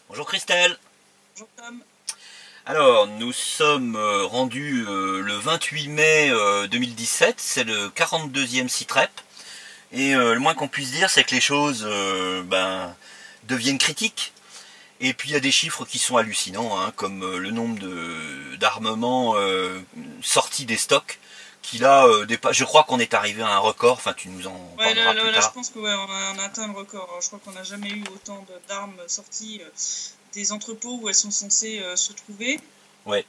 Bonjour Christelle. Bonjour Tom. Alors, nous sommes rendus le 28 mai 2017, c'est le 42e CITREP, et le moins qu'on puisse dire, c'est que les choses deviennent critiques. Et puis il y a des chiffres qui sont hallucinants, hein, comme le nombre d'armements sortis des stocks, qui là, je crois qu'on est arrivé à un record, enfin tu nous en Ouais, parleras plus je tard. pense que on a atteint le record. Je crois qu'on n'a jamais eu autant d'armes sorties des entrepôts où elles sont censées se trouver. Ouais.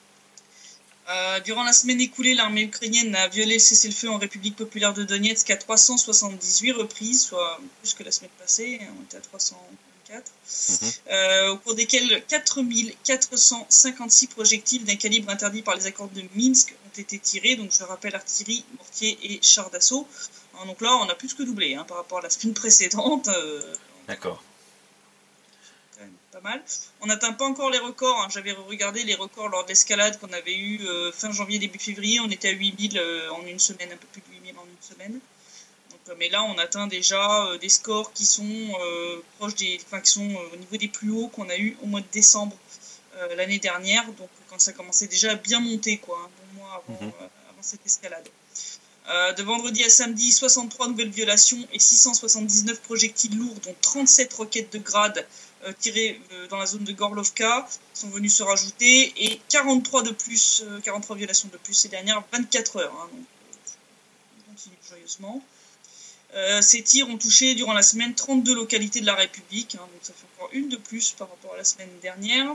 Durant la semaine écoulée, l'armée ukrainienne a violé le cessez-le-feu en République populaire de Donetsk à 378 reprises, soit plus que la semaine passée, on était à 324, au cours desquelles 4456 projectiles d'un calibre interdit par les accords de Minsk ont été tirés, donc je rappelle artillerie, mortier et chars d'assaut. Donc là, on a plus que doublé par rapport à la semaine précédente. D'accord. Quand même pas mal. On n'atteint pas encore les records. J'avais regardé les records lors de l'escalade qu'on avait eu fin janvier, début février. On était à 8000 en une semaine, un peu plus de 8000 en une semaine. Donc, mais là, on atteint déjà des scores qui sont proches qui sont au niveau des plus hauts qu'on a eu au mois de décembre l'année dernière. Donc, quand ça commençait déjà à bien monter, quoi, un bon mois avant cette escalade. De vendredi à samedi, 63 nouvelles violations et 679 projectiles lourds, dont 37 roquettes de grade tirées dans la zone de Gorlovka sont venues se rajouter, et 43 violations de plus ces dernières 24 heures. Donc, on continue joyeusement. Ces tirs ont touché durant la semaine 32 localités de la République, donc ça fait encore une de plus par rapport à la semaine dernière.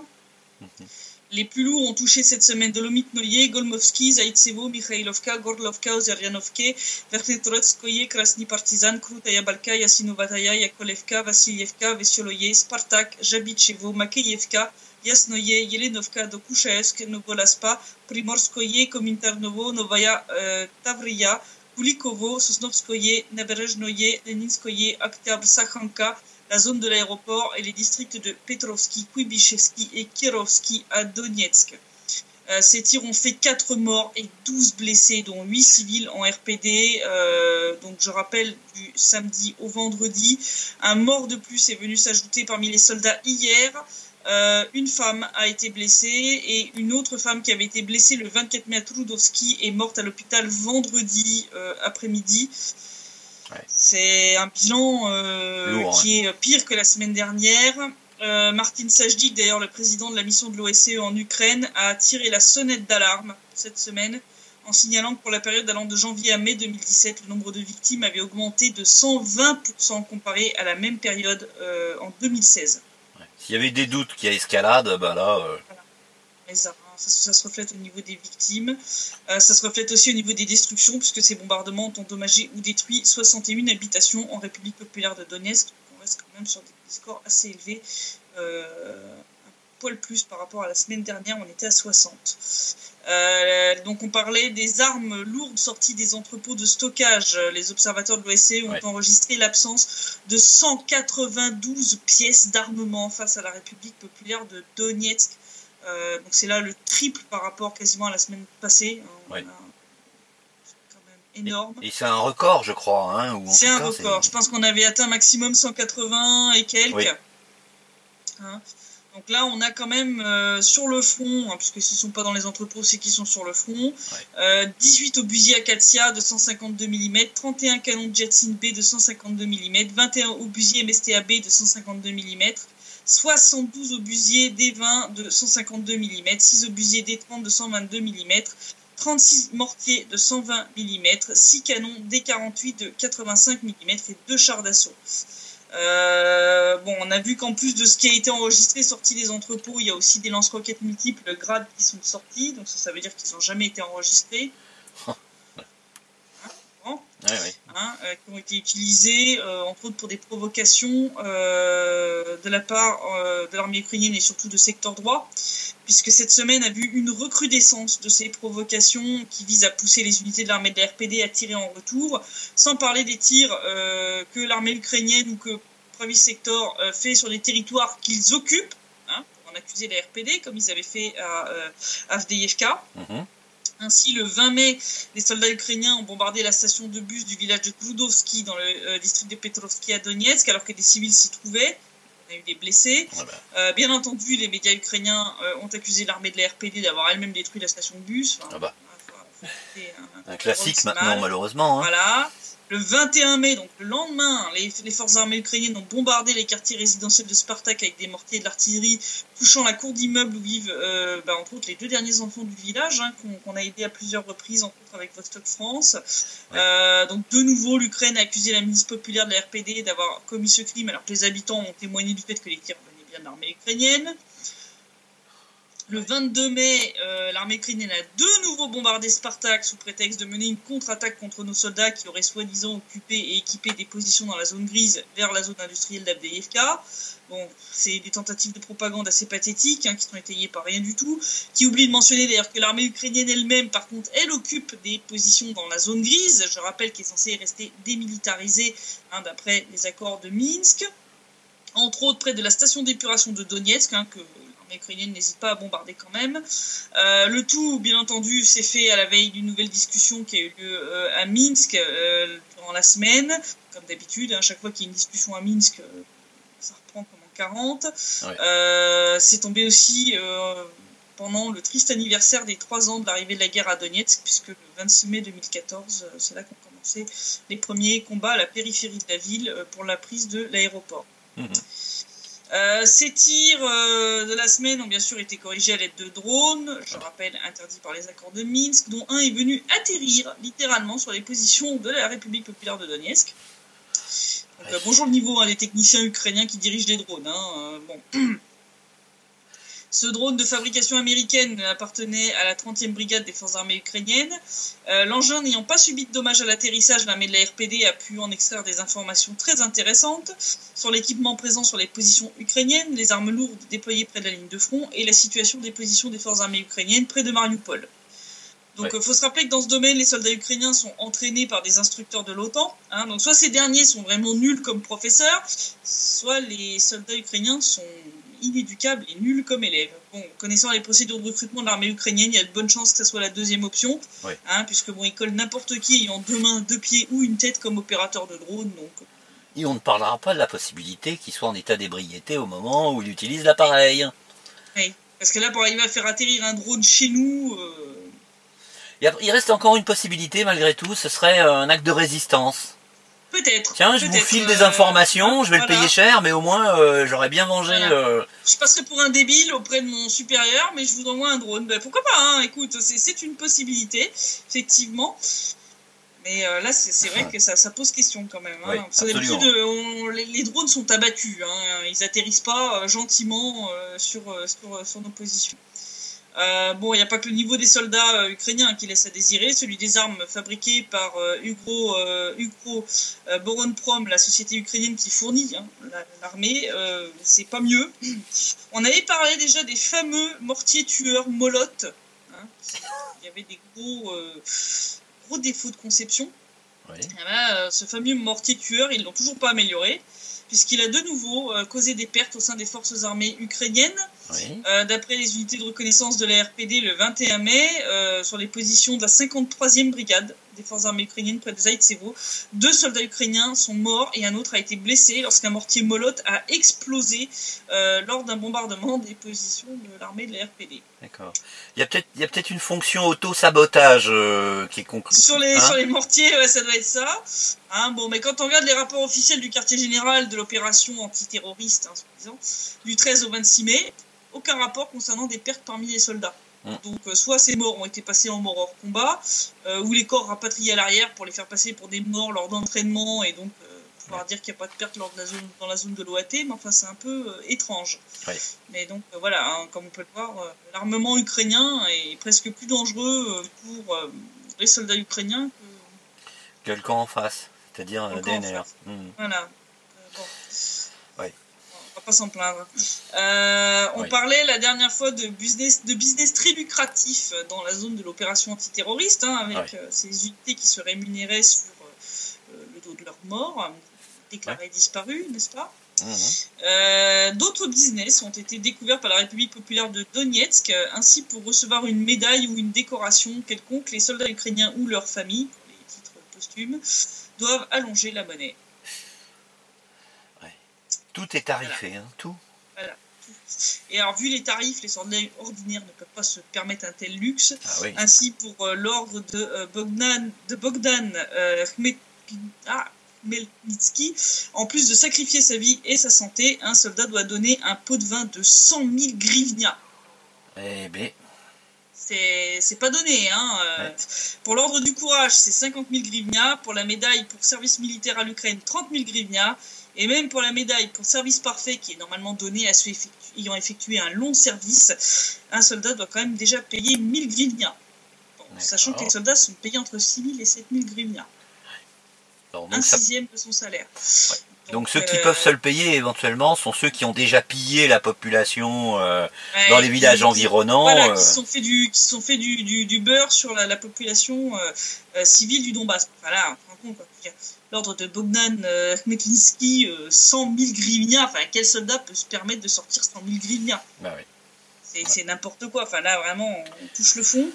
Les plus lourds ont touché cette semaine Dolomit-Noye, Golmovski, Zaïtsevo, Mikhailovka, Gorlovka, Ozeryanovke, Verkhnetretskoye, Krasny Partizan, Krutaya Balka, Yasinovataya, Yakolevka, Vassilievka, Vesyoloye, Spartak, Jabitchevo, Makeyevka, Yasnoye, Yelenovka, Dokuchaevsk, Novolaspa, Primorskoye, Kominternovo, Novaya Tavriya, Kulikovo, Sosnovskoye, Naberezhnoye, Leninskoye, Oktyabr, Sakhanka, la zone de l'aéroport et les districts de Petrovski, Kuibychevski et Kirovski à Donetsk. Ces tirs ont fait 4 morts et 12 blessés, dont 8 civils en RPD. Donc je rappelle, du samedi au vendredi, un mort de plus est venu s'ajouter parmi les soldats hier. Une femme a été blessée, et une autre femme qui avait été blessée le 24 mai à Trudovski est morte à l'hôpital vendredi après-midi. Ouais. C'est un bilan lourd, qui est pire que la semaine dernière. Martin Sajdik, d'ailleurs le président de la mission de l'OSCE en Ukraine, a tiré la sonnette d'alarme cette semaine en signalant que pour la période allant de janvier à mai 2017, le nombre de victimes avait augmenté de 120% comparé à la même période en 2016. Ouais. S'il y avait des doutes qu'il y a escalade, là... Voilà. Mais ça se reflète au niveau des victimes. Ça se reflète aussi au niveau des destructions, puisque ces bombardements ont endommagé ou détruit 61 habitations en République populaire de Donetsk. Donc on reste quand même sur des scores assez élevés. Un poil plus par rapport à la semaine dernière, on était à 60. Donc on parlait des armes lourdes sorties des entrepôts de stockage. Les observateurs de l'OSCE ont enregistré l'absence de 192 pièces d'armement face à la République populaire de Donetsk. Donc c'est là le triple par rapport quasiment à la semaine passée. C'est quand même énorme. Et c'est un record, je crois. Hein, c'est un record. Je pense qu'on avait atteint maximum 180 et quelques. Oui. Donc là, on a quand même sur le front, puisque s'ils ne sont pas dans les entrepôts, c'est qu'ils sont sur le front, 18 obusiers Akatia de 152 mm, 31 canons de Jetsin B de 152 mm, 21 obusiers MSTA-B de 152 mm, 72 obusiers D20 de 152 mm, 6 obusiers D30 de 122 mm, 36 mortiers de 120 mm, 6 canons D48 de 85 mm et 2 chars d'assaut. On a vu qu'en plus de ce qui a été enregistré, sorti des entrepôts, il y a aussi des lance-roquettes multiples grades qui sont sortis, donc ça veut dire qu'ils n'ont jamais été enregistrés. Qui ont été utilisés entre autres pour des provocations de la part de l'armée ukrainienne et surtout de secteur droit, puisque cette semaine a vu une recrudescence de ces provocations qui visent à pousser les unités de l'armée de la RPD à tirer en retour, sans parler des tirs que l'armée ukrainienne ou que Pravi Sector fait sur les territoires qu'ils occupent, pour en accuser la RPD, comme ils avaient fait à Avdiivka. Ainsi, le 20 mai, les soldats ukrainiens ont bombardé la station de bus du village de Trudovski dans le district de Petrovski à Donetsk, alors que des civils s'y trouvaient. On a eu des blessés. Ah bah. Bien entendu, les médias ukrainiens ont accusé l'armée de la RPD d'avoir elle-même détruit la station de bus. Enfin, Ah bah. un classique maintenant, malheureusement. Hein. Voilà. Le 21 mai, donc le lendemain, les forces armées ukrainiennes ont bombardé les quartiers résidentiels de Spartak avec des mortiers et de l'artillerie, touchant la cour d'immeubles où vivent, entre autres, les 2 derniers enfants du village, hein, qu'on a aidés à plusieurs reprises, entre autres avec Vostok France. Ouais. Donc, de nouveau, l'Ukraine a accusé la milice populaire de la RPD d'avoir commis ce crime, alors que les habitants ont témoigné du fait que les tirs venaient bien de l'armée ukrainienne. Le 22 mai, l'armée ukrainienne a de nouveau bombardé Spartak sous prétexte de mener une contre-attaque contre nos soldats qui auraient soi-disant occupé et équipé des positions dans la zone grise vers la zone industrielle d'Avdiivka. Bon, c'est des tentatives de propagande assez pathétiques, hein, qui sont étayées par rien du tout, qui oublient de mentionner d'ailleurs que l'armée ukrainienne elle-même, par contre, elle occupe des positions dans la zone grise, je rappelle, qui est censée rester démilitarisée, hein, d'après les accords de Minsk, entre autres près de la station d'épuration de Donetsk, hein, que ukrainienne n'hésite pas à bombarder quand même. Le tout, bien entendu, s'est fait à la veille d'une nouvelle discussion qui a eu lieu à Minsk durant la semaine. Comme d'habitude, à chaque fois qu'il y a une discussion à Minsk, ça reprend comme en 40. Ouais. C'est tombé aussi pendant le triste anniversaire des 3 ans de l'arrivée de la guerre à Donetsk, puisque le 26 mai 2014, c'est là qu'ont commencé les premiers combats à la périphérie de la ville pour la prise de l'aéroport. Ces tirs de la semaine ont bien sûr été corrigés à l'aide de drones, je rappelle interdits par les accords de Minsk, dont un est venu atterrir littéralement sur les positions de la République populaire de Donetsk. Donc, bonjour le niveau, hein, les techniciens ukrainiens qui dirigent les drones. Hein, bon. Ce drone de fabrication américaine appartenait à la 30e brigade des forces armées ukrainiennes. L'engin n'ayant pas subi de dommages à l'atterrissage, l'armée de la RPD a pu en extraire des informations très intéressantes sur l'équipement présent sur les positions ukrainiennes, les armes lourdes déployées près de la ligne de front et la situation des positions des forces armées ukrainiennes près de Mariupol. Donc il faut se rappeler que dans ce domaine, les soldats ukrainiens sont entraînés par des instructeurs de l'OTAN. Hein, donc soit ces derniers sont vraiment nuls comme professeurs, soit les soldats ukrainiens sont inéducables et nuls comme élèves. Bon, connaissant les procédures de recrutement de l'armée ukrainienne, il y a de bonnes chances que ce soit la deuxième option, hein, puisque bon, ils collent n'importe qui ayant 2 mains, 2 pieds ou une tête comme opérateur de drone. Donc... Et on ne parlera pas de la possibilité qu'il soit en état d'ébriété au moment où il utilise l'appareil. Oui, parce que là, pour arriver à faire atterrir un drone chez nous... Il reste encore une possibilité malgré tout, ce serait un acte de résistance. Peut-être. Tiens, je vous file des informations, je vais le payer cher, mais au moins j'aurais bien vengé... Voilà. Je passerai pour un débile auprès de mon supérieur, mais je vous envoie un drone. Ben, pourquoi pas, hein, écoute, c'est une possibilité, effectivement. Mais là, c'est vrai que ça pose question quand même. Hein. Oui, d'habitude, les drones sont abattus, hein, ils atterrissent pas gentiment sur nos positions. Bon, il n'y a pas que le niveau des soldats ukrainiens qui laisse à désirer, celui des armes fabriquées par Ukro Boronprom, la société ukrainienne qui fournit l'armée, c'est pas mieux. On avait parlé déjà des fameux mortiers tueurs Molot, hein, il y avait des gros défauts de conception. Oui. Là, ce fameux mortier tueur, ils l'ont toujours pas amélioré, puisqu'il a de nouveau causé des pertes au sein des forces armées ukrainiennes. Oui. D'après les unités de reconnaissance de la RPD, le 21 mai, sur les positions de la 53e brigade des forces armées ukrainiennes près de Zaïtsevo, 2 soldats ukrainiens sont morts et un autre a été blessé lorsqu'un mortier Molot a explosé lors d'un bombardement des positions de l'armée de la RPD. D'accord. Il y a peut-être une fonction auto-sabotage qui est concrète. Sur les mortiers, ouais, ça doit être ça. Hein, bon, mais quand on regarde les rapports officiels du quartier général de l'opération antiterroriste, hein, soi-disant, du 13 au 26 mai, aucun rapport concernant des pertes parmi les soldats. Donc soit ces morts ont été passés en mort hors combat, ou les corps rapatriés à l'arrière pour les faire passer pour des morts lors d'entraînement et donc pouvoir dire qu'il n'y a pas de perte dans la zone de l'OAT, mais enfin c'est un peu étrange. Oui. Mais donc voilà, hein, comme on peut le voir, l'armement ukrainien est presque plus dangereux pour les soldats ukrainiens que le camp en face, c'est-à-dire DNR. Voilà. Bon. Oui. On va pas s'en plaindre. On parlait la dernière fois de business très lucratif dans la zone de l'opération antiterroriste, hein, avec ces unités qui se rémunéraient sur le dos de leurs morts, déclarés disparus, n'est-ce pas? D'autres business ont été découverts par la République populaire de Donetsk. Ainsi, pour recevoir une médaille ou une décoration quelconque, les soldats ukrainiens ou leurs familles, pour les titres posthumes, doivent allonger la monnaie. Tout est tarifé, Voilà. hein, tout. Voilà. Et alors, vu les tarifs, les soldats ordinaires ne peuvent pas se permettre un tel luxe. Ah oui. Ainsi, pour l'ordre de Bogdan Khmelnytsky, en plus de sacrifier sa vie et sa santé, un soldat doit donner un pot de vin de 100 000 grivnia. Eh ben, C'est pas donné, hein. Ouais. Pour l'ordre du courage, c'est 50 000 grivnia. Pour la médaille pour service militaire à l'Ukraine, 30 000 grivnia. Et même pour la médaille pour service parfait, qui est normalement donnée à ceux ayant effectué un long service, un soldat doit quand même déjà payer 1000 grivnia. Bon, sachant que les soldats sont payés entre 6 000 et 7 000 grivnia. bon, Un sixième de son salaire. Ouais. Donc ceux qui peuvent se le payer éventuellement sont ceux qui ont déjà pillé la population dans les villages environnants. Voilà, qui se sont fait du beurre sur la population civile du Donbass. Voilà, on se rend compte, quoi. L'ordre de Bogdan Khmelnytsky, 100 000 grivnia. Enfin, quel soldat peut se permettre de sortir 100 000 grivnia? Bah oui. C'est n'importe quoi. Enfin, là, vraiment, on touche le fond.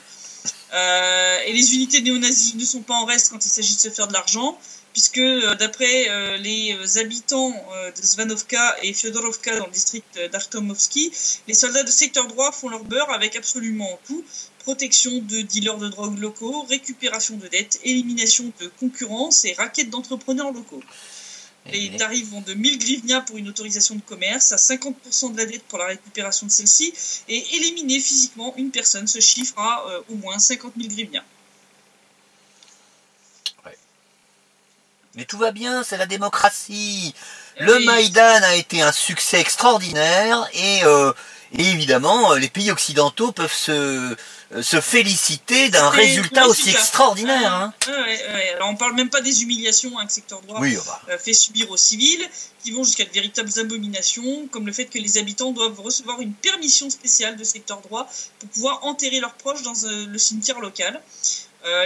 Et les unités néo-nazis ne sont pas en reste quand il s'agit de se faire de l'argent, puisque d'après les habitants de Zvanovka et Fyodorovka dans le district d'Artomovski, les soldats de secteur droit font leur beurre avec absolument tout: protection de dealers de drogue locaux, récupération de dettes, élimination de concurrence et raquettes d'entrepreneurs locaux. Les tarifs vont de 1000 grivnia pour une autorisation de commerce à 50% de la dette pour la récupération de celle-ci, et éliminer physiquement une personne se chiffre à au moins 50 000 grivnia. Ouais. Mais tout va bien, c'est la démocratie. Le Maïdan a été un succès extraordinaire et évidemment, les pays occidentaux peuvent se féliciter d'un résultat aussi extraordinaire. Hein. Ouais. Alors on parle même pas des humiliations que le secteur droit fait subir aux civils, qui vont jusqu'à de véritables abominations, comme le fait que les habitants doivent recevoir une permission spéciale de secteur droit pour pouvoir enterrer leurs proches dans le cimetière local.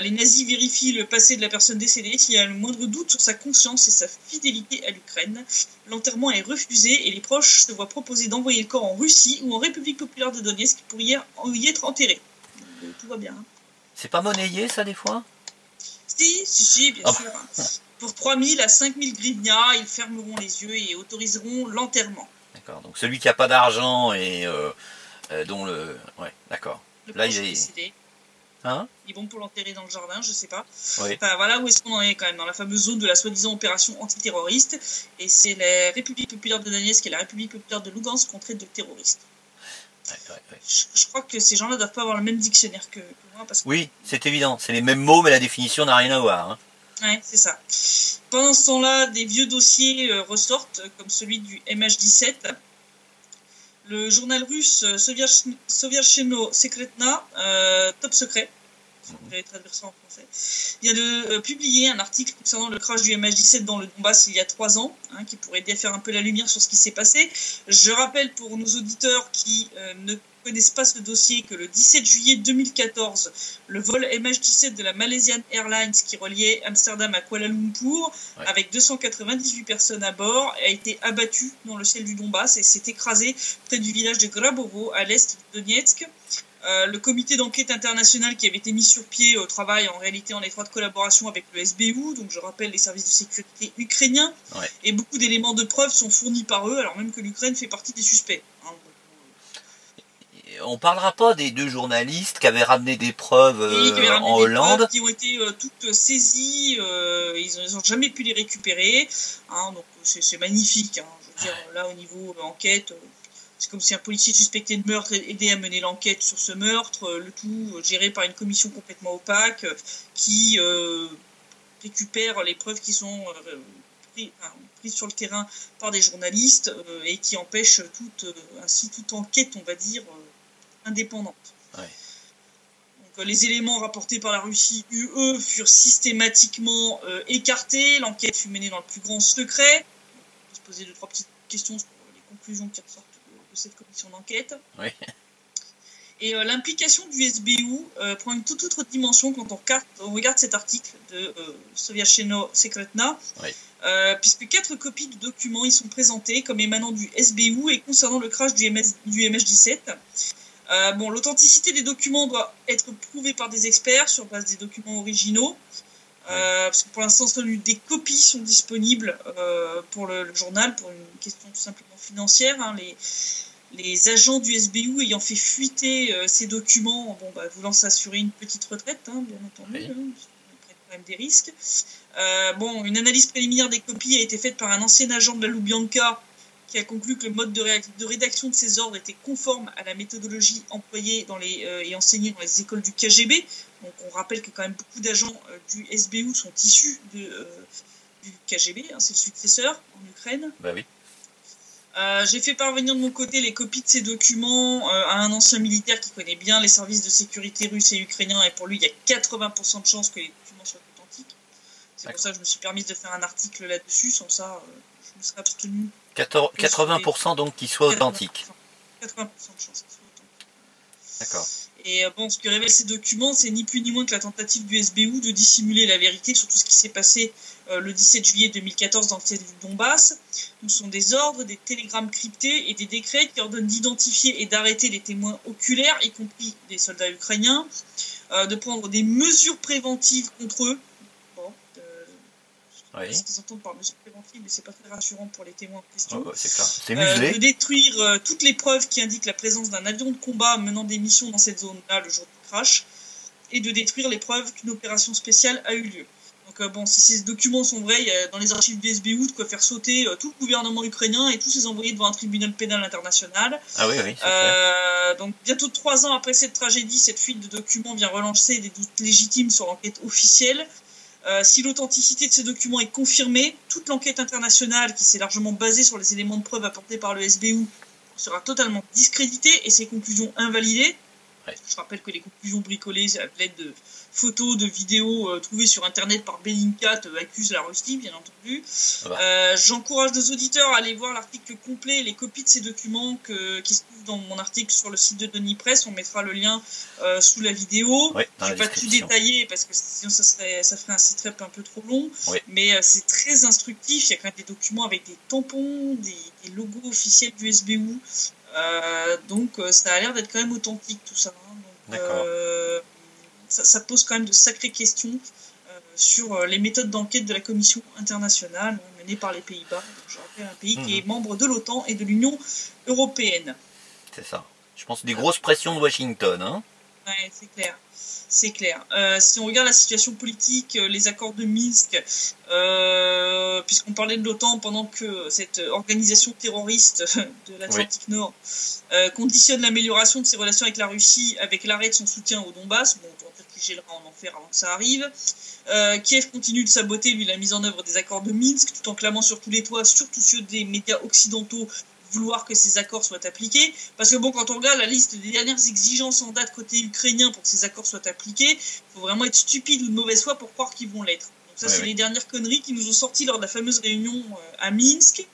Les nazis vérifient le passé de la personne décédée. S'il y a le moindre doute sur sa conscience et sa fidélité à l'Ukraine, l'enterrement est refusé et les proches se voient proposer d'envoyer le corps en Russie ou en République populaire de Donetsk pour y être enterré. Tout va bien. C'est pas monnayé ça des fois? Si, bien sûr. Pour 3000 à 5000 grivnia, ils fermeront les yeux et autoriseront l'enterrement. D'accord, donc celui qui n'a pas d'argent et dont le... Ouais, d'accord. Là, il est décédé. Hein? Ils vont pour l'enterrer dans le jardin, je sais pas. Oui. Enfin, voilà où est-ce qu'on en est quand même, dans la fameuse zone de la soi-disant opération antiterroriste. Et c'est la République populaire de Donetsk et la République populaire de Lugansk qu'on traite de terroristes. Ouais. Je crois que ces gens-là doivent pas avoir le même dictionnaire que moi. Parce que... Oui, c'est évident. C'est les mêmes mots, mais la définition n'a rien à voir. Hein. Ouais, c'est ça. Pendant ce temps-là, des vieux dossiers ressortent, comme celui du MH17. Le journal russe Soviachino Sekretna, top secret, si vous voulez traduire ça en français, vient de publier un article concernant le crash du MH17 dans le Donbass il y a 3 ans, qui pourrait aider à faire un peu la lumière sur ce qui s'est passé. Je rappelle pour nos auditeurs qui ne connaissent pas ce dossier que le 17 juillet 2014, le vol MH17 de la Malaysian Airlines qui reliait Amsterdam à Kuala Lumpur, avec 298 personnes à bord, a été abattu dans le ciel du Donbass et s'est écrasé près du village de Grabovo à l'est de Donetsk. Le comité d'enquête international qui avait été mis sur pied travaille en réalité en étroite collaboration avec le SBU, donc je rappelle les services de sécurité ukrainiens, et beaucoup d'éléments de preuve sont fournis par eux, alors même que l'Ukraine fait partie des suspects. On parlera pas des 2 journalistes qui avaient ramené des preuves en Hollande, qui ont été toutes saisies, ils n'ont jamais pu les récupérer, donc c'est magnifique. Je veux dire, là au niveau enquête, c'est comme si un policier suspecté de meurtre aidait à mener l'enquête sur ce meurtre, le tout géré par une commission complètement opaque qui récupère les preuves qui sont prises sur le terrain par des journalistes et qui empêche toute enquête, on va dire, indépendante. Donc, les éléments rapportés par la Russie UE furent systématiquement écartés, l'enquête fut menée dans le plus grand secret. On peut se poser 2-3 petites questions sur les conclusions qui ressortent de cette commission d'enquête. Et l'implication du SBU prend une toute autre dimension quand on regarde cet article de Soviachino Sekretna, puisque 4 copies de documents y sont présentées comme émanant du SBU et concernant le crash du MH17. L'authenticité des documents doit être prouvée par des experts sur base des documents originaux. Parce que pour l'instant, seules des copies sont disponibles pour le journal, pour une question tout simplement financière. Hein. Les agents du SBU ayant fait fuiter ces documents, voulant s'assurer une petite retraite, hein, bien entendu, ils prennent quand même des risques. Une analyse préliminaire des copies a été faite par un ancien agent de la Lubyanka qui a conclu que le mode de rédaction de ces ordres était conforme à la méthodologie employée et enseignée dans les écoles du KGB. Donc on rappelle que quand même beaucoup d'agents du SBU sont issus du KGB, hein, c'est le successeur en Ukraine. Bah oui. J'ai fait parvenir de mon côté les copies de ces documents à un ancien militaire qui connaît bien les services de sécurité russes et ukrainiens, et pour lui il y a 80% de chances que les documents soient authentiques. C'est pour ça que je me suis permise de faire un article là-dessus, sans ça je me serais abstenu. 80% donc qui soit authentique. 80% de chances qu'ils soient authentiques. D'accord. Et ce que révèlent ces documents, c'est ni plus ni moins que la tentative du SBU de dissimuler la vérité sur tout ce qui s'est passé le 17 juillet 2014 dans le ciel du Donbass. Ce sont des ordres, des télégrammes cryptés et des décrets qui ordonnent d'identifier et d'arrêter les témoins oculaires, y compris des soldats ukrainiens, de prendre des mesures préventives contre eux. Oui. Ce qu'ils entendent par mesures préventives, mais c'est pas très rassurant pour les témoins en question. C'est clair. C'est muselé. De détruire toutes les preuves qui indiquent la présence d'un avion de combat menant des missions dans cette zone-là le jour du crash, et de détruire les preuves qu'une opération spéciale a eu lieu. Donc si ces documents sont vrais, il y a dans les archives du SBU de quoi faire sauter tout le gouvernement ukrainien et tous ses envoyés devant un tribunal pénal international. Ah oui, donc bientôt 3 ans après cette tragédie, cette fuite de documents vient relancer des doutes légitimes sur l'enquête officielle. Si l'authenticité de ces documents est confirmée, toute l'enquête internationale qui s'est largement basée sur les éléments de preuve apportés par le SBU sera totalement discréditée et ses conclusions invalidées. Ouais. Je rappelle que les conclusions bricolées à l'aide de photos, de vidéos trouvées sur Internet par Bellingcat accusent la Russie, bien entendu. J'encourage nos auditeurs à aller voir l'article complet et les copies de ces documents qui se trouvent dans mon article sur le site de Denis Presse. On mettra le lien sous la vidéo. Ouais, je ne vais pas tout détailler parce que sinon ça ferait un site web un peu trop long. Ouais. Mais c'est très instructif. Il y a quand même des documents avec des tampons, des logos officiels du SBU. Donc ça a l'air d'être quand même authentique tout ça. Hein. Donc, ça pose quand même de sacrées questions sur les méthodes d'enquête de la commission internationale menée par les Pays-Bas. Donc, je rappelle un pays qui est membre de l'OTAN et de l'Union européenne. C'est ça. Je pense des grosses pressions de Washington. Hein. Ouais, c'est clair. C'est clair. Si on regarde la situation politique, les accords de Minsk, puisqu'on parlait de l'OTAN pendant que cette organisation terroriste de l'Atlantique Nord conditionne l'amélioration de ses relations avec la Russie avec l'arrêt de son soutien au Donbass, bon, on va dire qu'il gèlera en enfer avant que ça arrive. Kiev continue de saboter, lui, la mise en œuvre des accords de Minsk, tout en clamant sur tous les toits, surtout ceux des médias occidentaux, vouloir que ces accords soient appliqués, parce que quand on regarde la liste des dernières exigences en date côté ukrainien pour que ces accords soient appliqués, il faut vraiment être stupide ou de mauvaise foi pour croire qu'ils vont l'être. Donc ça, c'est les dernières conneries qui nous ont sorties lors de la fameuse réunion à Minsk.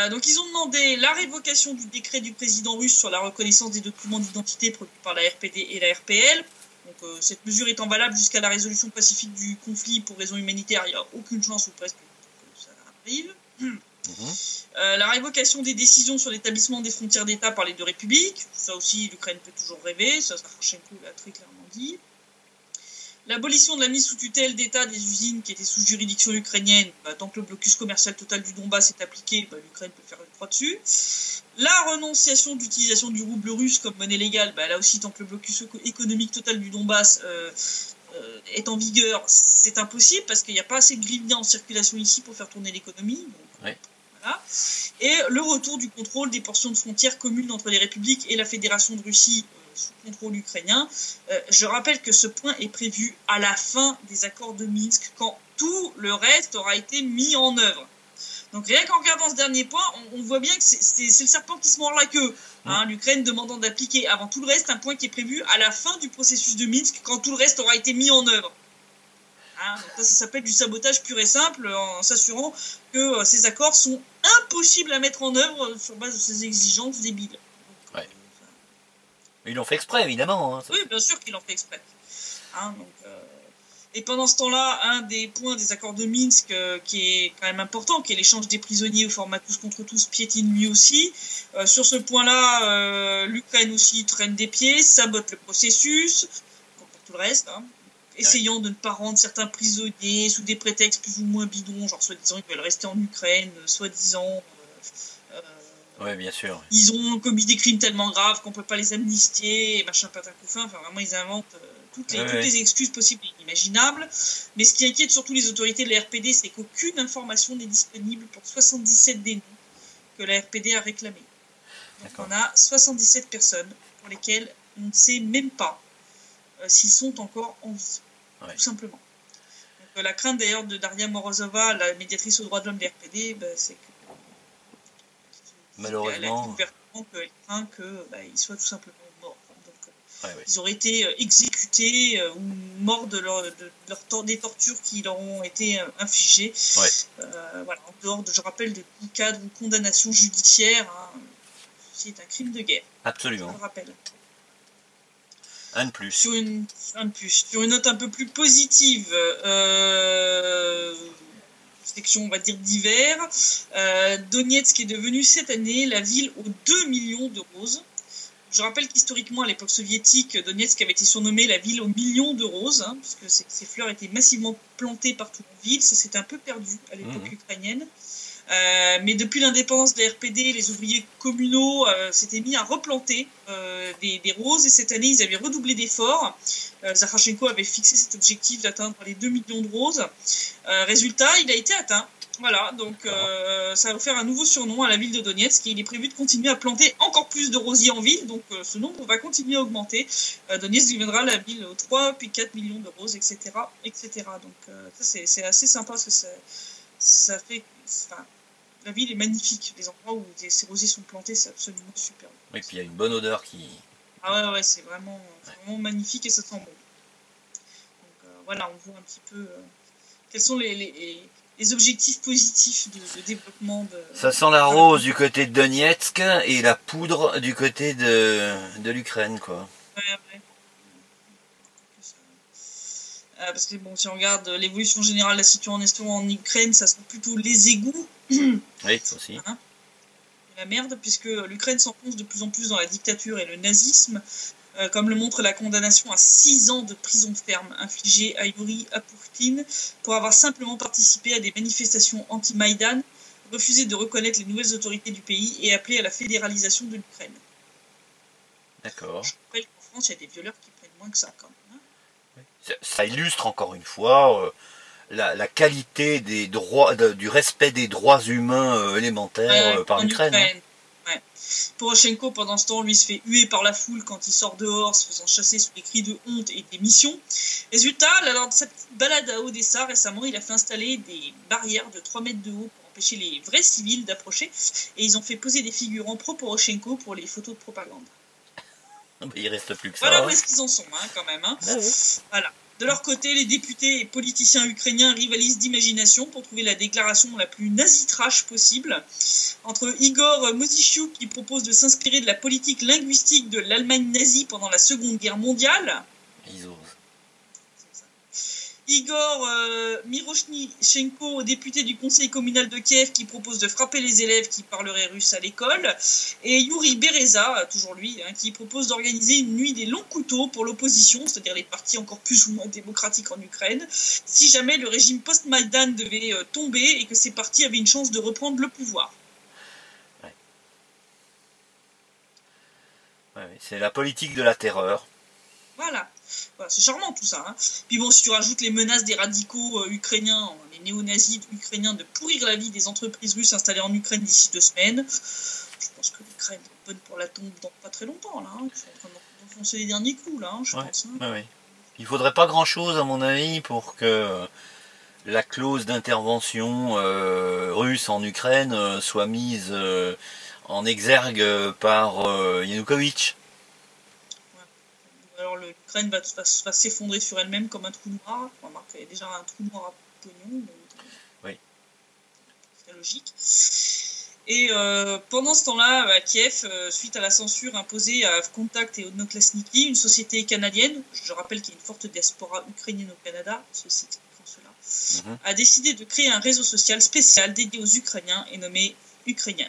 Donc ils ont demandé la révocation du décret du président russe sur la reconnaissance des documents d'identité produits par la RPD et la RPL. Donc cette mesure étant valable jusqu'à la résolution pacifique du conflit pour raisons humanitaires, il n'y a aucune chance ou presque que ça arrive. La révocation des décisions sur l'établissement des frontières d'État par les deux républiques, ça aussi l'Ukraine peut toujours rêver, ça Sarchenko l'a très clairement dit. L'abolition de la mise sous tutelle d'État des usines qui étaient sous juridiction ukrainienne, tant que le blocus commercial total du Donbass est appliqué, l'Ukraine peut faire une croix dessus. La renonciation d'utilisation du rouble russe comme monnaie légale, là aussi tant que le blocus économique total du Donbass est en vigueur, c'est impossible parce qu'il n'y a pas assez de hryvnia en circulation ici pour faire tourner l'économie. Donc, voilà. Et le retour du contrôle des portions de frontières communes entre les républiques et la Fédération de Russie sous contrôle ukrainien. Je rappelle que ce point est prévu à la fin des accords de Minsk, quand tout le reste aura été mis en œuvre. Donc rien qu'en regardant ce dernier point, on voit bien que c'est le serpent qui se mord la queue. Hein, l'Ukraine demandant d'appliquer avant tout le reste un point qui est prévu à la fin du processus de Minsk, quand tout le reste aura été mis en œuvre. Hein, donc ça s'appelle du sabotage pur et simple, en s'assurant que ces accords sont impossibles à mettre en œuvre sur base de ces exigences débiles. Donc, ils l'ont fait exprès, évidemment. Hein, oui, bien sûr qu'ils l'ont fait exprès. Hein, donc, et pendant ce temps-là, un des points des accords de Minsk qui est quand même important, qui est l'échange des prisonniers au format tous contre tous, piétine lui aussi. Sur ce point-là, l'Ukraine aussi traîne des pieds, sabote le processus, comme pour tout le reste. Hein. essayant de ne pas rendre certains prisonniers sous des prétextes plus ou moins bidons, genre soi-disant ils veulent rester en Ukraine, soi-disant ouais, bien sûr. ils ont commis des crimes tellement graves qu'on peut pas les amnistier, et machin patin couffin, enfin vraiment ils inventent toutes les excuses possibles et inimaginables. Mais ce qui inquiète surtout les autorités de la RPD, c'est qu'aucune information n'est disponible pour 77 des noms que la RPD a réclamés. Donc on a 77 personnes pour lesquelles on ne sait même pas s'ils sont encore en vie, tout simplement. Donc, la crainte d'ailleurs de Daria Morozova, la médiatrice aux droits de l'homme de la RPD, c'est que malheureusement, elle craint qu'ils soient tout simplement morts. Donc, ils auraient été exécutés ou morts des tortures qui leur ont été infligées. Voilà, en dehors je rappelle, de tout cadre ou condamnation judiciaire. C'est un crime de guerre. Absolument. Je le rappelle. Un de plus. Sur une note un peu plus positive, section, on va dire, d'hiver, Donetsk est devenue cette année la ville aux 2 millions de roses. Je rappelle qu'historiquement, à l'époque soviétique, Donetsk avait été surnommée la ville aux millions de roses, parce que ces fleurs étaient massivement plantées partout en ville. Ça s'était un peu perdu à l'époque ukrainienne. Mais depuis l'indépendance de la RPD, les ouvriers communaux s'étaient mis à replanter des roses, et cette année ils avaient redoublé d'efforts. Zakharchenko avait fixé cet objectif d'atteindre les 2 millions de roses. Résultat, il a été atteint. Voilà, donc ça va faire un nouveau surnom à la ville de Donetsk, et il est prévu de continuer à planter encore plus de rosiers en ville, donc ce nombre va continuer à augmenter. Donetsk deviendra la ville aux 3 puis 4 millions de roses, etc. etc. Donc ça c'est assez sympa, parce que ça fait... Enfin, la ville est magnifique. Les endroits où ces rosiers sont plantés, c'est absolument superbe. Oui, puis il y a une bonne odeur qui... Ah ouais, c'est vraiment magnifique, et ça sent bon. Donc voilà, on voit un petit peu quels sont les objectifs positifs de développement de... Ça sent la rose du côté de Donetsk et la poudre du côté de l'Ukraine, quoi. Ouais. Parce que bon, si on regarde l'évolution générale de la situation en Ukraine, ça sent plutôt les égouts. Oui, aussi. Hein, la merde, puisque l'Ukraine s'enfonce de plus en plus dans la dictature et le nazisme, comme le montre la condamnation à 6 ans de prison ferme infligée à Yuri Apurkin pour avoir simplement participé à des manifestations anti-Maïdan, refusé de reconnaître les nouvelles autorités du pays et appelé à la fédéralisation de l'Ukraine. D'accord. Je rappelle qu'en France, il y a des violeurs qui prennent moins que ça, quand même. Ça illustre encore une fois la qualité des droits, du respect des droits humains élémentaires par l'Ukraine. Ouais. Poroshenko, pendant ce temps, lui, se fait huer par la foule quand il sort dehors, se faisant chasser sous des cris de honte et démission. Résultat, lors de sa petite balade à Odessa récemment, il a fait installer des barrières de 3 mètres de haut pour empêcher les vrais civils d'approcher, et ils ont fait poser des figurants pro-Poroshenko pour les photos de propagande. Il reste plus que ça. Voilà où est-ce qu'ils en sont, quand même. Voilà. De leur côté, les députés et politiciens ukrainiens rivalisent d'imagination pour trouver la déclaration la plus nazi-trash possible. Entre Igor Mosishuk, qui propose de s'inspirer de la politique linguistique de l'Allemagne nazie pendant la Seconde Guerre mondiale. Igor Miroshnichenko, député du conseil communal de Kiev, qui propose de frapper les élèves qui parleraient russe à l'école, et Yuri Bereza, toujours lui, qui propose d'organiser une nuit des longs couteaux pour l'opposition, c'est-à-dire les partis encore plus ou moins démocratiques en Ukraine, si jamais le régime post-Maïdan devait tomber et que ces partis avaient une chance de reprendre le pouvoir. Ouais, c'est la politique de la terreur. Voilà, c'est charmant tout ça. Puis bon, si tu rajoutes les menaces des radicaux ukrainiens, les néo-nazis ukrainiens, de pourrir la vie des entreprises russes installées en Ukraine d'ici 2 semaines, je pense que l'Ukraine est bonne pour la tombe dans pas très longtemps, là. Ils sont en train d'enfoncer les derniers coups, là, je pense. Ouais. Il faudrait pas grand-chose, à mon avis, pour que la clause d'intervention russe en Ukraine soit mise en exergue par Yanukovych. Alors l'Ukraine va s'effondrer sur elle-même comme un trou noir. On remarque qu'il y a déjà un trou noir à pognon. Donc oui. C'est logique. Et pendant ce temps-là, à Kiev, suite à la censure imposée à Contact et Odnoklassniki, une société canadienne, je rappelle qu'il y a une forte diaspora ukrainienne au Canada, ceci expliquant cela, a décidé de créer un réseau social spécial dédié aux Ukrainiens et nommé Ukrainians.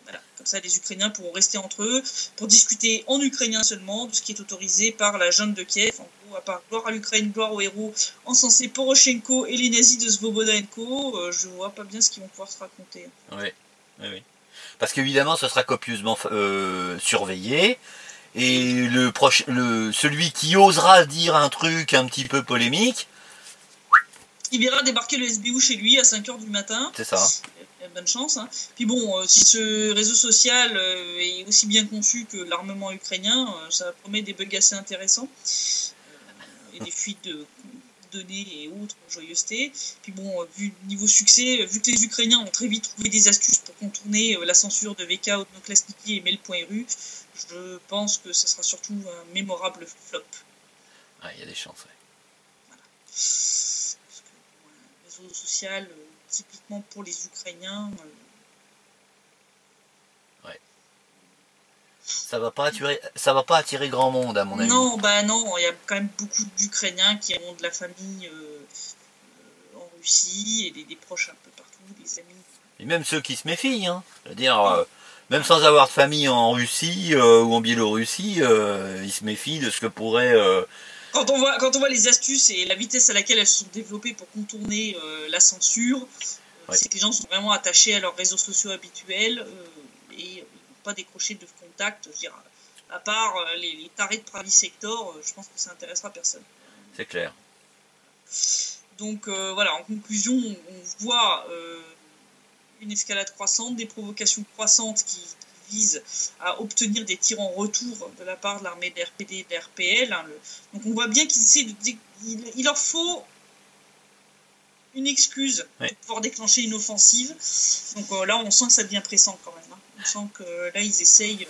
Voilà, Comme ça, les Ukrainiens pourront rester entre eux pour discuter en ukrainien seulement de ce qui est autorisé par la junte de Kiev. En gros, à part gloire à l'Ukraine, gloire aux héros, encensés Poroshenko et les nazis de Svoboda & Co., je vois pas bien ce qu'ils vont pouvoir se raconter. Oui, oui, oui. Parce qu'évidemment, ce sera copieusement surveillé. Et celui qui osera dire un truc un petit peu polémique, il verra débarquer le SBU chez lui à 5h du matin. C'est ça. Bonne chance. Hein. Puis bon, si ce réseau social est aussi bien conçu que l'armement ukrainien, ça promet des bugs assez intéressants. Et des fuites de données et autres joyeusetés. Puis bon, vu niveau succès, vu que les Ukrainiens ont très vite trouvé des astuces pour contourner la censure de VK, Odnoklasniki et Mail.ru, je pense que ce sera surtout un mémorable flop. Ah, il y a des chances, ouais. Voilà. Parce que un réseau social, typiquement pour les Ukrainiens... Ouais. Ça va pas attirer grand monde, à mon avis. Non, bah non, il y a quand même beaucoup d'Ukrainiens qui ont de la famille en Russie et des proches un peu partout, des amis. Et même ceux qui se méfient, hein. C'est-à-dire, même sans avoir de famille en Russie ou en Biélorussie, ils se méfient de ce que pourrait... Quand on voit les astuces et la vitesse à laquelle elles se sont développées pour contourner la censure, ouais. C'est que les gens sont vraiment attachés à leurs réseaux sociaux habituels et n'ont pas décroché de contact. Je veux dire, à part les tarés de Pravi Sector, je pense que ça intéressera personne. C'est clair. Donc voilà, en conclusion, on voit une escalade croissante, des provocations croissantes qui visent à obtenir des tirs en retour de la part de l'armée de l'RPD et de l'RPL. Hein, donc on voit bien qu'ils essaient il leur faut une excuse pour pouvoir déclencher une offensive. Donc là, on sent que ça devient pressant quand même. Hein. On sent que là, ils essayent.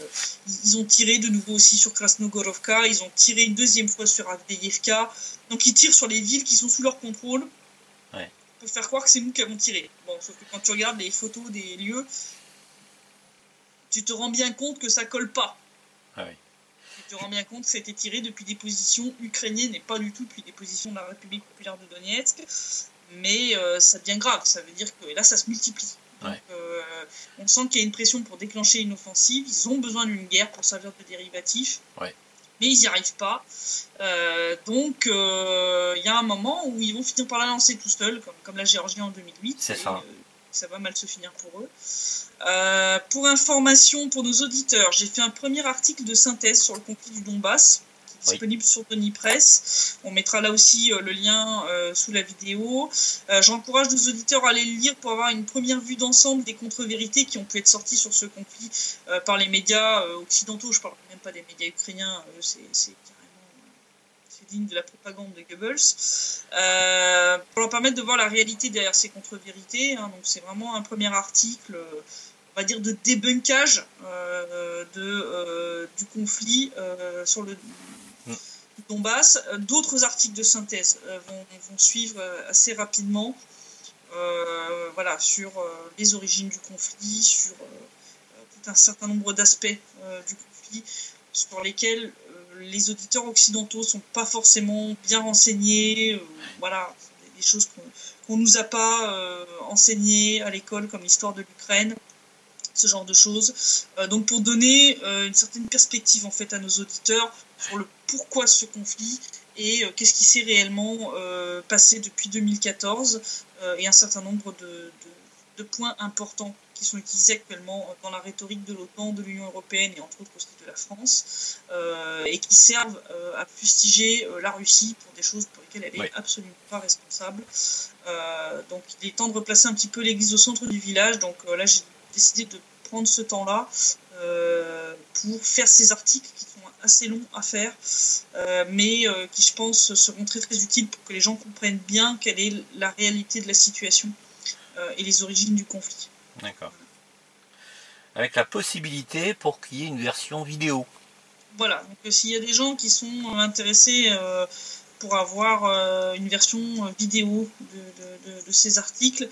Ils ont tiré de nouveau aussi sur Krasnogorovka. Ils ont tiré une deuxième fois sur Avdiivka. Donc ils tirent sur les villes qui sont sous leur contrôle. Ouais. Pour faire croire que c'est nous qui avons tiré. Bon, sauf que quand tu regardes les photos des lieux, tu te rends bien compte que ça colle pas. Ah oui. Tu te rends bien compte que ça a été tiré depuis des positions ukrainiennes et pas du tout depuis des positions de la République populaire de Donetsk. Mais ça devient grave. Ça veut dire que là, ça se multiplie. Donc, on sent qu'il y a une pression pour déclencher une offensive. Ils ont besoin d'une guerre pour servir de dérivatif. Ouais. Mais ils n'y arrivent pas. Donc, il y a un moment où ils vont finir par la lancer tout seuls, comme la Géorgie en 2008. C'est ça. Ça va mal se finir pour eux. Pour information, pour nos auditeurs, j'ai fait un premier article de synthèse sur le conflit du Donbass, qui est disponible sur Denis Press. On mettra là aussi le lien sous la vidéo. J'encourage nos auditeurs à aller le lire pour avoir une première vue d'ensemble des contre-vérités qui ont pu être sorties sur ce conflit par les médias occidentaux. Je ne parle même pas des médias ukrainiens, c'est digne de la propagande de Goebbels, pour leur permettre de voir la réalité derrière ces contre-vérités. Hein. Donc c'est vraiment un premier article, on va dire, de débunkage du conflit sur le Donbass. D'autres articles de synthèse vont suivre assez rapidement, voilà, sur les origines du conflit, sur tout un certain nombre d'aspects du conflit, sur lesquels les auditeurs occidentaux sont pas forcément bien renseignés. Voilà, des choses qu'on nous a pas enseignées à l'école, comme l'histoire de l'Ukraine, ce genre de choses. Donc pour donner une certaine perspective en fait à nos auditeurs sur le pourquoi ce conflit et qu'est-ce qui s'est réellement passé depuis 2014 et un certain nombre de points importants qui sont utilisés actuellement dans la rhétorique de l'OTAN, de l'Union européenne et entre autres aussi de la France, et qui servent à fustiger la Russie pour des choses pour lesquelles elle n'est absolument pas responsable. Donc il est temps de replacer un petit peu l'église au centre du village. Donc là j'ai décidé de prendre ce temps-là pour faire ces articles qui sont assez longs à faire, mais qui je pense seront très très utiles pour que les gens comprennent bien quelle est la réalité de la situation et les origines du conflit. D'accord. Avec la possibilité pour qu'il y ait une version vidéo. Voilà, donc s'il y a des gens qui sont intéressés pour avoir une version vidéo de ces articles,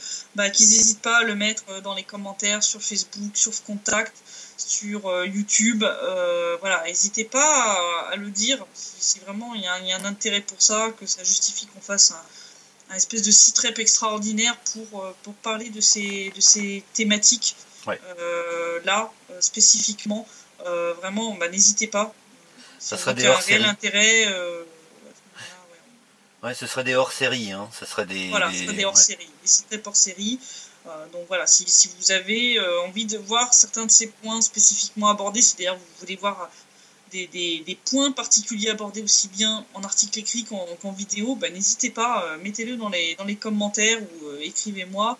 qu'ils n'hésitent pas à le mettre dans les commentaires sur Facebook, sur Contact, sur YouTube. Voilà, n'hésitez pas à le dire si vraiment il y a un intérêt pour ça, que ça justifie qu'on fasse un espèce de site rep extraordinaire pour parler de ces thématiques Ouais. Là, spécifiquement, vraiment, n'hésitez pas. Ça Si serait vous des avez un hors-série. réel intérêt, Ouais, ce serait des hors-série, hein. Ce serait des. Voilà, ce serait des hors-série, des sites hors-série. Donc voilà, si vous avez envie de voir certains de ces points spécifiquement abordés, si d'ailleurs vous voulez voir des points particuliers abordés aussi bien en article écrit qu'en vidéo, n'hésitez pas, mettez-le dans les commentaires ou écrivez-moi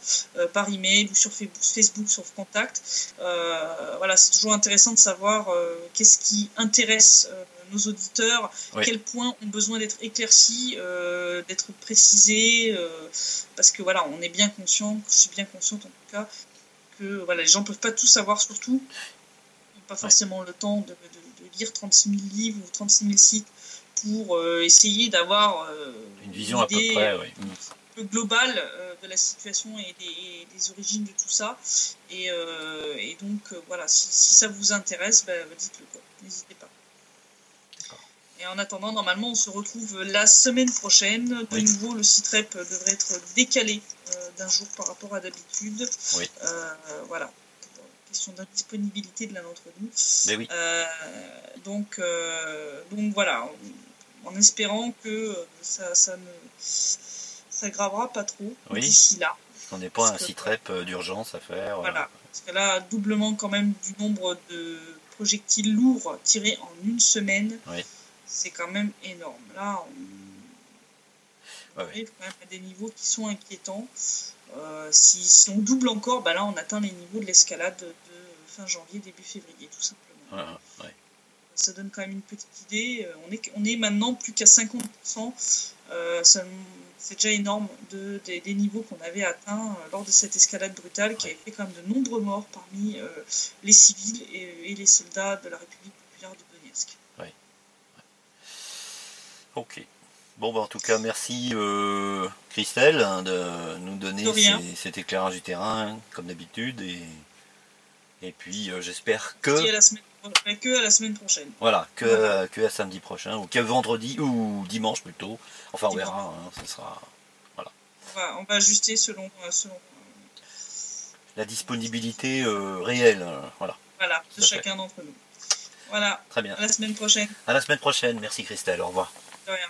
par email ou sur Facebook, sur Contact. Voilà, c'est toujours intéressant de savoir qu'est-ce qui intéresse nos auditeurs, Oui. quels points ont besoin d'être éclaircis, d'être précisés, parce que voilà, on est bien conscient, je suis bien consciente en tout cas, que voilà, les gens ne peuvent pas tout savoir sur tout, ils n'ont pas forcément le temps de lire 36 000 livres ou 36 000 sites pour essayer d'avoir une vision à peu près, oui. Globale de la situation et des origines de tout ça. Et donc, voilà, si ça vous intéresse, dites-le, quoi. N'hésitez pas. Et en attendant, normalement, on se retrouve la semaine prochaine. De nouveau, le sitrep devrait être décalé d'un jour par rapport à d'habitude. Oui. Voilà. Question d'indisponibilité de l'un d'entre nous. Mais oui. Donc voilà, en espérant que ça ne s'aggravera pas trop d'ici là. On n'est pas un sitrep d'urgence à faire. Voilà. Parce que là, doublement quand même du nombre de projectiles lourds tirés en une semaine. Oui. C'est quand même énorme. Là, on arrive quand même à des niveaux qui sont inquiétants. Si on double encore, là, on atteint les niveaux de l'escalade de fin janvier, début février, tout simplement. Ça donne quand même une petite idée. On est maintenant plus qu'à 50%. C'est déjà énorme des niveaux qu'on avait atteints lors de cette escalade brutale qui avait fait quand même de nombreux morts parmi les civils et les soldats de la République populaire de Donetsk. Ok. Bon, en tout cas, merci Christelle de nous donner cet éclairage du terrain, comme d'habitude. Et puis, j'espère que... à la semaine prochaine. Voilà, que à samedi prochain, ou que vendredi, ou dimanche plutôt. Enfin, on verra, ce sera... Voilà. On va ajuster selon la disponibilité réelle, voilà. Voilà, de chacun d'entre nous. Voilà. Très bien. À la semaine prochaine. À la semaine prochaine. Merci Christelle, au revoir. De rien.